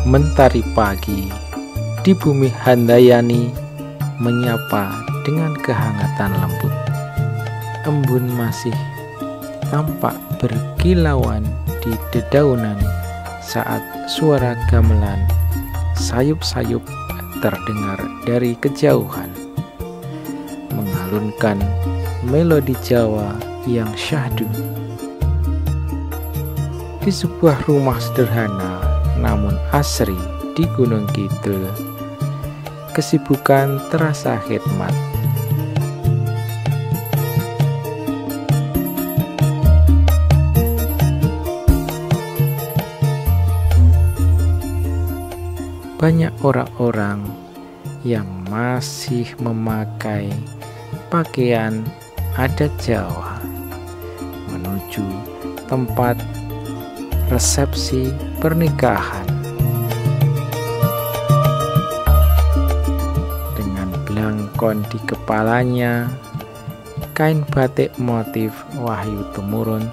mentari pagi di bumi Handayani menyapa dengan kehangatan lembut. Embun masih tampak berkilauan di dedaunan saat suara gamelan sayup-sayup terdengar dari kejauhan, mengalunkan melodi Jawa yang syahdu. Di sebuah rumah sederhana namun asri di Gunung Kidul, kesibukan terasa khidmat. Banyak orang-orang yang masih memakai pakaian adat Jawa menuju tempat resepsi pernikahan. Dengan belangkon di kepalanya, kain batik motif Wahyu Tumurun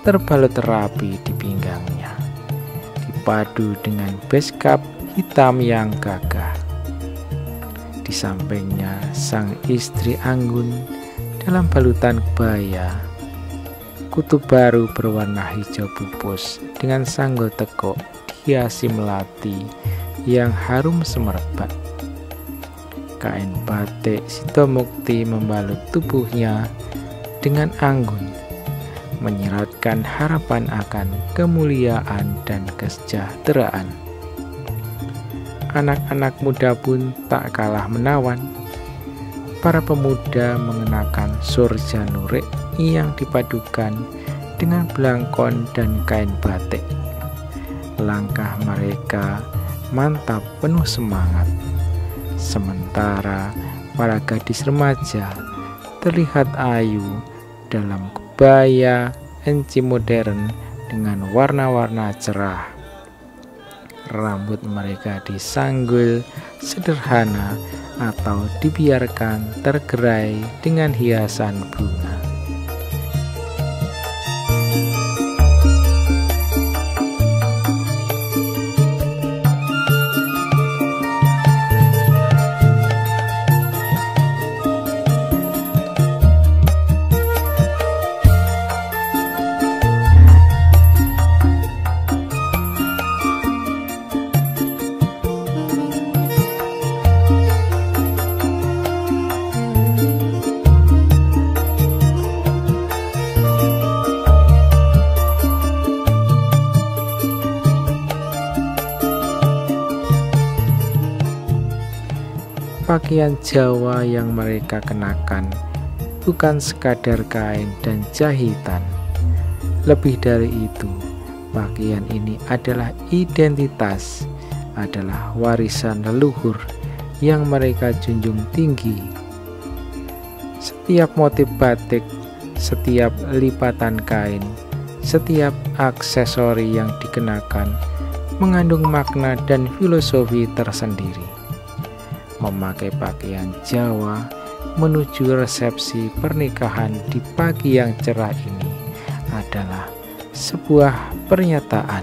terbalut rapi di pinggangnya, dipadu dengan beskap hitam yang gagah. Di sampingnya sang istri anggun dalam balutan kebaya kutub baru berwarna hijau pupus dengan sanggul tekuk dihiasi melati yang harum semerbak. Kain batik Sitomukti membalut tubuhnya dengan anggun, menyiratkan harapan akan kemuliaan dan kesejahteraan. Anak-anak muda pun tak kalah menawan. Para pemuda mengenakan surja lurik yang dipadukan dengan belangkon dan kain batik. Langkah mereka mantap penuh semangat. Sementara para gadis remaja terlihat ayu dalam kebaya enci modern dengan warna-warna cerah. Rambut mereka disanggul sederhana atau dibiarkan tergerai dengan hiasan bunga. Pakaian Jawa yang mereka kenakan bukan sekadar kain dan jahitan. Lebih dari itu, pakaian ini adalah identitas, adalah warisan leluhur yang mereka junjung tinggi. Setiap motif batik, setiap lipatan kain, setiap aksesori yang dikenakan mengandung makna dan filosofi tersendiri. Memakai pakaian Jawa menuju resepsi pernikahan di pagi yang cerah ini adalah sebuah pernyataan,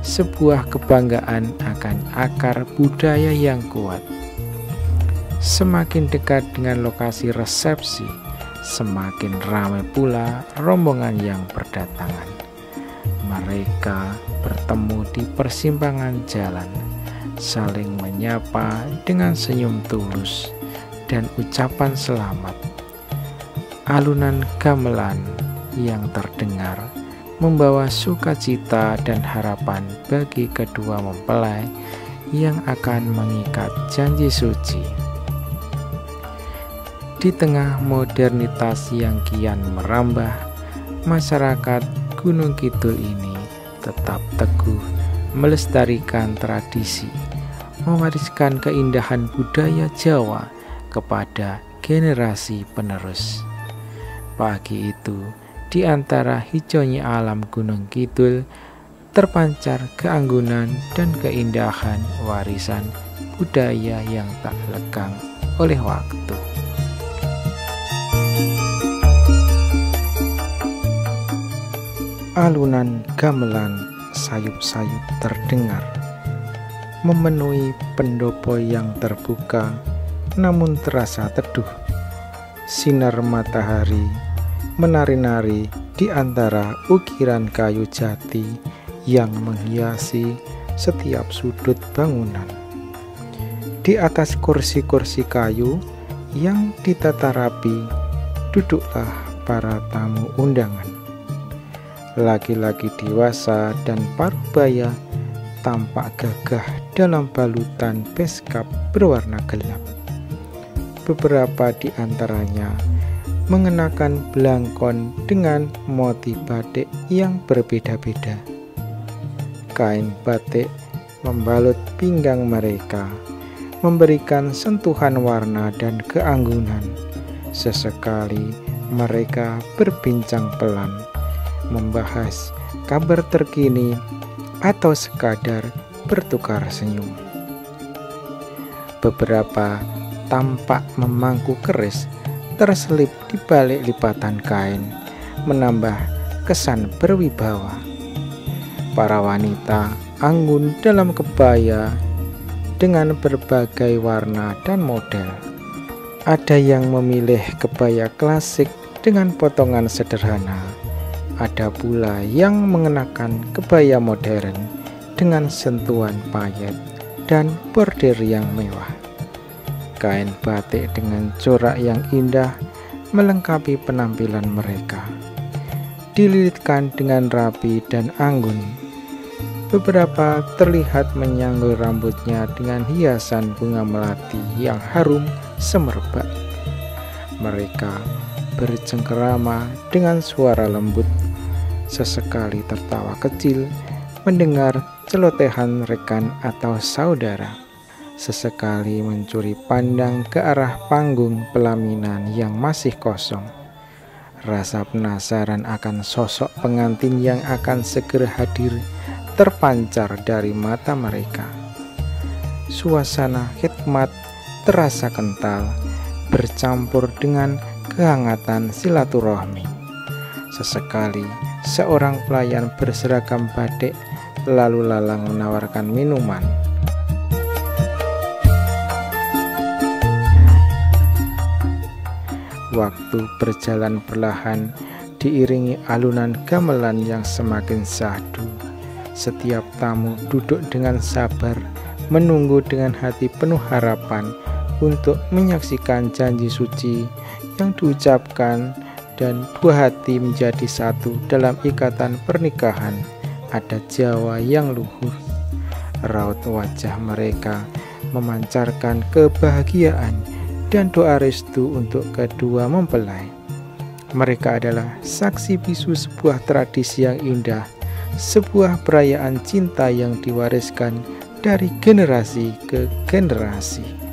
sebuah kebanggaan akan akar budaya yang kuat. Semakin dekat dengan lokasi resepsi, semakin ramai pula rombongan yang berdatangan. Mereka bertemu di persimpangan jalan, saling menyapa dengan senyum tulus dan ucapan selamat. Alunan gamelan yang terdengar membawa sukacita dan harapan bagi kedua mempelai yang akan mengikat janji suci. Di tengah modernitas yang kian merambah, masyarakat Gunung Kidul ini tetap teguh melestarikan tradisi, mewariskan keindahan budaya Jawa kepada generasi penerus. Pagi itu, di antara hijaunya alam Gunung Kidul, terpancar keanggunan dan keindahan warisan budaya yang tak lekang oleh waktu. Alunan gamelan sayup-sayup terdengar memenuhi pendopo yang terbuka namun terasa teduh. Sinar matahari menari-nari di antara ukiran kayu jati yang menghiasi setiap sudut bangunan. Di atas kursi-kursi kayu yang ditata rapi, duduklah para tamu undangan. Laki-laki dewasa dan parubaya tampak gagah dalam balutan beskap berwarna gelap. Beberapa di antaranya mengenakan belangkon dengan motif batik yang berbeda-beda. Kain batik membalut pinggang mereka, memberikan sentuhan warna dan keanggunan. Sesekali mereka berbincang pelan, membahas kabar terkini atau sekadar bertukar senyum. Beberapa tampak memangku keris terselip di balik lipatan kain, menambah kesan berwibawa. Para wanita anggun dalam kebaya dengan berbagai warna dan model. Ada yang memilih kebaya klasik dengan potongan sederhana. Ada pula yang mengenakan kebaya modern dengan sentuhan payet dan bordir yang mewah. Kain batik dengan corak yang indah melengkapi penampilan mereka, dililitkan dengan rapi dan anggun. Beberapa terlihat menyanggul rambutnya dengan hiasan bunga melati yang harum semerbak. Mereka bercengkerama dengan suara lembut, sesekali tertawa kecil mendengar celotehan rekan atau saudara, sesekali mencuri pandang ke arah panggung pelaminan yang masih kosong. Rasa penasaran akan sosok pengantin yang akan segera hadir terpancar dari mata mereka. Suasana khidmat terasa kental, bercampur dengan kehangatan silaturahmi. Sesekali seorang pelayan berseragam batik lalu lalang menawarkan minuman. Waktu berjalan perlahan diiringi alunan gamelan yang semakin syahdu. Setiap tamu duduk dengan sabar, menunggu dengan hati penuh harapan untuk menyaksikan janji suci yang diucapkan, dan dua hati menjadi satu dalam ikatan pernikahan adat Jawa yang luhur. Raut wajah mereka memancarkan kebahagiaan dan doa restu untuk kedua mempelai. Mereka adalah saksi bisu sebuah tradisi yang indah, sebuah perayaan cinta yang diwariskan dari generasi ke generasi.